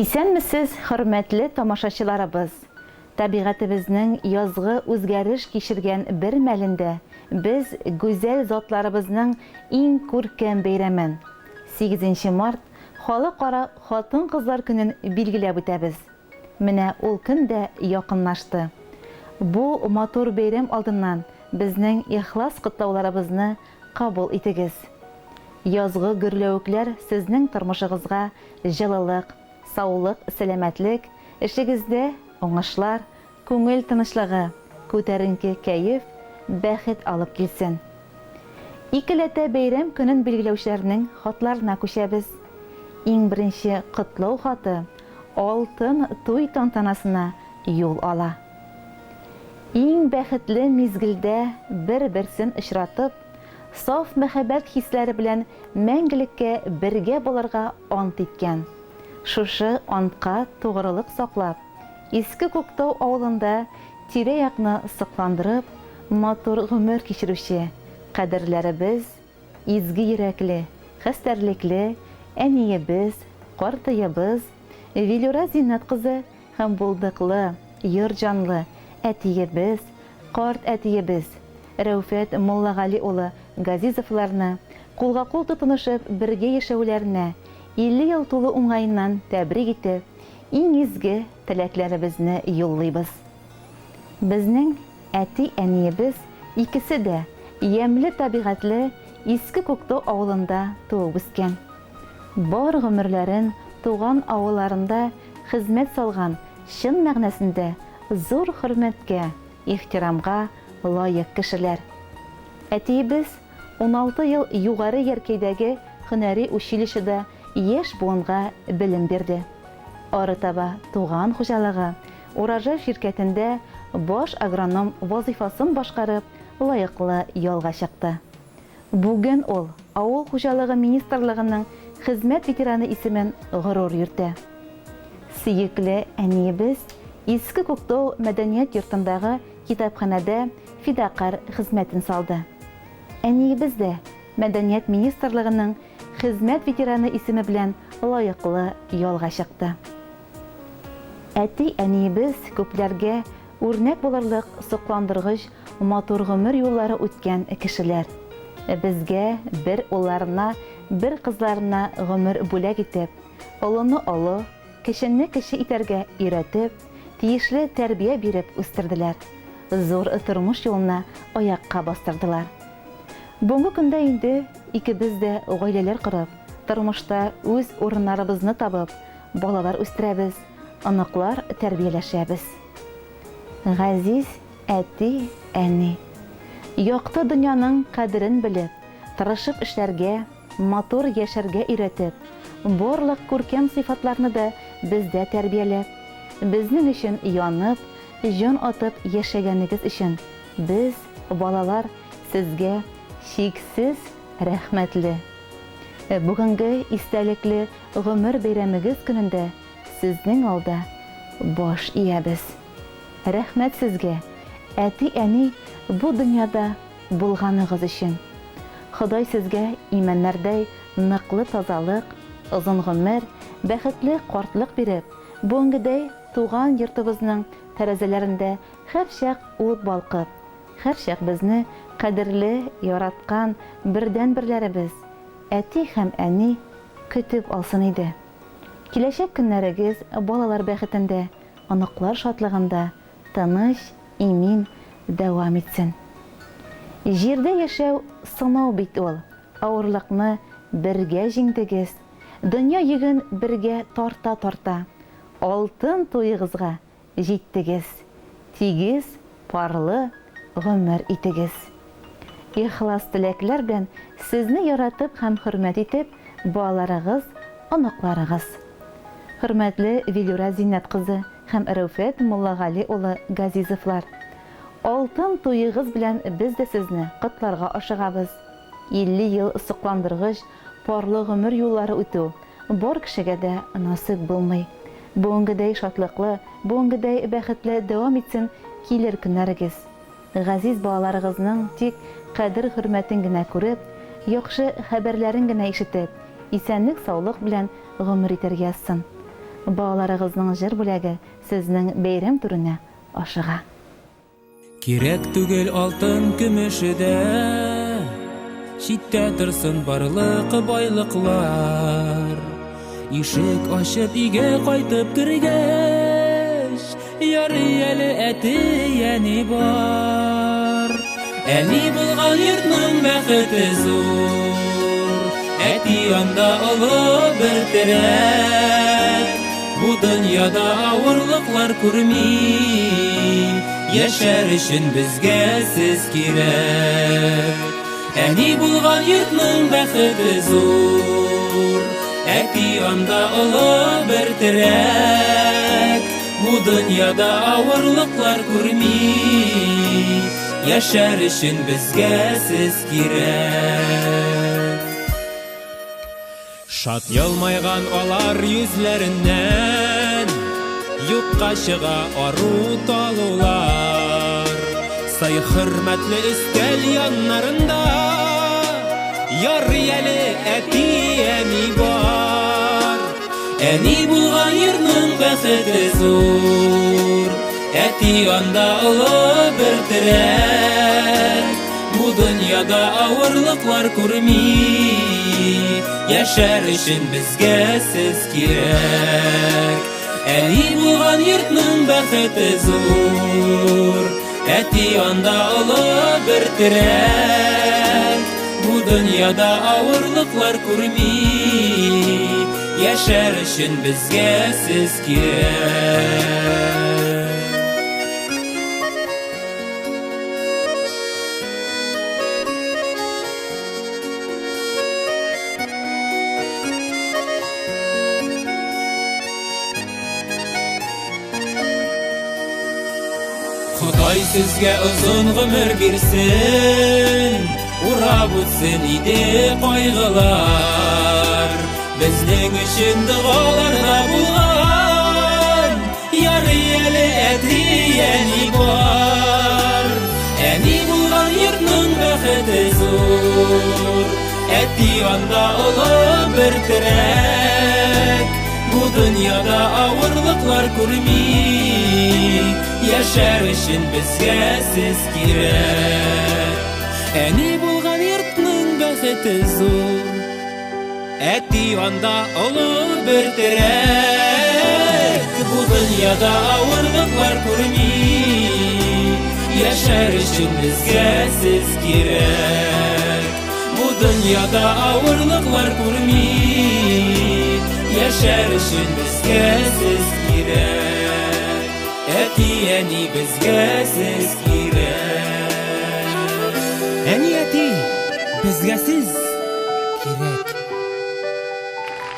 Исәнмесез, хөрмәтле тамашачыларыбыз. Табигатыбызның язгы үзгәреш кичергән бер мәлендә без гүзәл затларыбызның иң күркәм бәйрәмен 8 март халыкара хатын-кызлар көнен билгеләп үтәбез. Менә ул көн дә якынлашты. Бу матур бәйрәм алдыннан безнең ихлас котлауларыбызны кабул итегез. Язгы гөрләвекләр сезнең тормышыгызга җылылык, саулык, сәламәтлек, эшегездә уңышлар, күңел тынычлыгы, күтәренке кәеф, бәхет алып килсен. Икеләтә бәйрәм көнен билгеләүчеләрнең хатларына күчәбез. Иң беренче котлау хаты алтын туй тантанасына юл ала. Иң бәхетле мизгелдә бер-берсен очратып, саф мәхәббәт хисләре белән мәңгелеккә бергә булырга ант иткән. Шушы антка тугрылык саклап, Иске Күктау авылында тирә-якны сыкландырып, матур гомер кичерүче кадерләребез, изге йөрәкле, хәстәрлекле әниебез, картыебыз, Вилюра Зиннәт кызы һәм булдыклы, йорҗанлы әтиебез, карт әтиебез, Рәүфәт Муллагали улы Газизовларны кулга-кул тотынышып бергә яшәүләренә 50 ел тулы уңайыннан тәбрик итеп, иң изге теләкләребезне юллыйбыз. Безнең әти-әниебез икесе дә ямьле табигатьле Иске Күктау авылында туып үскән. Бар гомерләрен туган авылларында хезмәт салган, чын мәгънәсендә зур хөрмәткә, ихтирамга лаек кешеләр. Әтиебез 16 ел югары яркәйдәге һөнәри училищеда яшь буынга белем бирде. Арытаба туган хуҗалыгы, урожай ширкәтендә баш агроном вазифасын башкарып, лаеклы ялга чыкты. Бүген ул авыл хуҗалыгы министрлыгының хезмәт ветераны исемен горур йөртә. Сөекле әниебез Иске Күктау мәдәният йортындагы китапханәдә фидакар хезмәтен салды. Әниебез дә мәдәният министрлыгының хезмәт ветераны исеме белән лаеклы ялга чыкты. Әти-әниебез күпләргә үрнәк булырлык сокландыргыч матур гомер юллары үткән кешеләр. Безгә бер улларына, бер кызларына гомер бүләк итеп, олыны олы, кешене кеше итәргә өйрәтеп, тиешле тәрбия биреп үстерделәр. Зур тормыш юлына аякка бастырдылар. Бүгенге көндә инде икебез дә гаиләләр корып, тормышта үз урыннарыбызны табып, балалар үстерәбез, аныклар тәрбияләшәбез. Газиз әти, әни, якты дөньяның кадерен белеп, тырышып эшләргә, матур яшәргә өйрәтеп, барлык күркәм сыйфатларны да бездә тәрбияләп, безнең өчен янып, җан атып яшәгәнегез өчен без, балалар, сезгә чиксез рәхмәтле. Бүгенге истәлекле гомер бәйрәмегез көнендә сезнең алда баш иябез. Рәхмәт сезгә, әти-әни, бу дөньяда булганыгыз өчен. Ходай сезгә имәннәрдәй ныклы тазалык, озын гомер, бәхетле картлык биреп, бүгенгедәй туган йортыбызның тәрәзәләрендә һәрчак ут балкып, һәрчак безне кадерле, яраткан бердән-берләребез, әти һәм әни көтеп алсын иде. Киләчәк көннәрегез балалар бәхетендә, аныклар шатлыгында тыныч, имин дәвам итсен. Җирдә яшәү сынау бит ул. Авырлыкны бергә җиңдегез. Дөнья йөген бергә тарта-тарта. Алтын туйыгызга җиттегез. Тигез, парлы гомер итегез. Ихлас теләкләр белән сезне яратып һәм хөрмәт итеп, балаларыгыз, аныкларыгыз. Хөрмәтле Вилюра Зиннәт кызы һәм Рәүфәт Муллагали улы Газизовлар. Алтын туйыгыз белән без дә сезне котларга ашыгабыз. 50 ел сокландыргыч, парлы гомер юллары үтү бар кешегә дә насыйп булмый. Бүгенгедәй шатлыклы, бүгенгедәй бәхетле дәвам итсен килер көннәрегез. Газиз балаларыгызның тик кадер-хөрмәтен генә күреп, яхшы хәбәрләрен генә ишетеп, исәнлек, саулык белән гомер итәргә язсын. балаларыгызның җыр бүләге сезнең бәйрәм турына ашыга. Кирәк түгел алтын көмешедә, читтә торсын барлык байлыклар. Ишек ачып өйгә кайтып кергәч, ярый әле әти яни бар. Әни булган йортның бәхете зур, әти анда олы бер терәк. Бу дөньяда авырлыклар күрми, яшәр өчен безгә сез кирәк. Әни булган йортның бәхете зур, әти анда олы бер терәк. Бу дөньяда авырлыклар күрми, яшәр өчен безгә сез кирәк. Шат елмайган алар йөзләреннән, юкка чыга ару талулар. Сай хөрмәтле өстәл яннарында, ярый әле әти әни бар. Әни булган йортның бәхете зур, әти анда олы бер терәк. Бу дөньяда авырлыклар күрми, яшәр өчен безгә сез кирәк. Әни булган йортның бәхете зур, әти анда олы бер терәк. Бу дөньяда авырлыклар күрми, яшәр өчен безгә сез кирәк. Ходай сезгә озын гомер бирсен, урап үтсен иде кайгылар. Безнең өчен дуаларда булган, ярый әле әти әни бар. Әни булган йортның бәхете зур, әти анда олы бер терәк. Бу дөньяда авырлыклар күрми, яшәр өчен безгә сез кирәк. Әни булган йортның бәхете зур, әти анда олы бер терәк. Бу дөньяда авырлыклар күрми, яшәр өчен безгә сез кирәк. Бу дөньяда авырлыклар күрми, яшәр өчен безгә сез кирәк. Әти әни безгә сез кирәк. Әни әти безгә сез кирәк.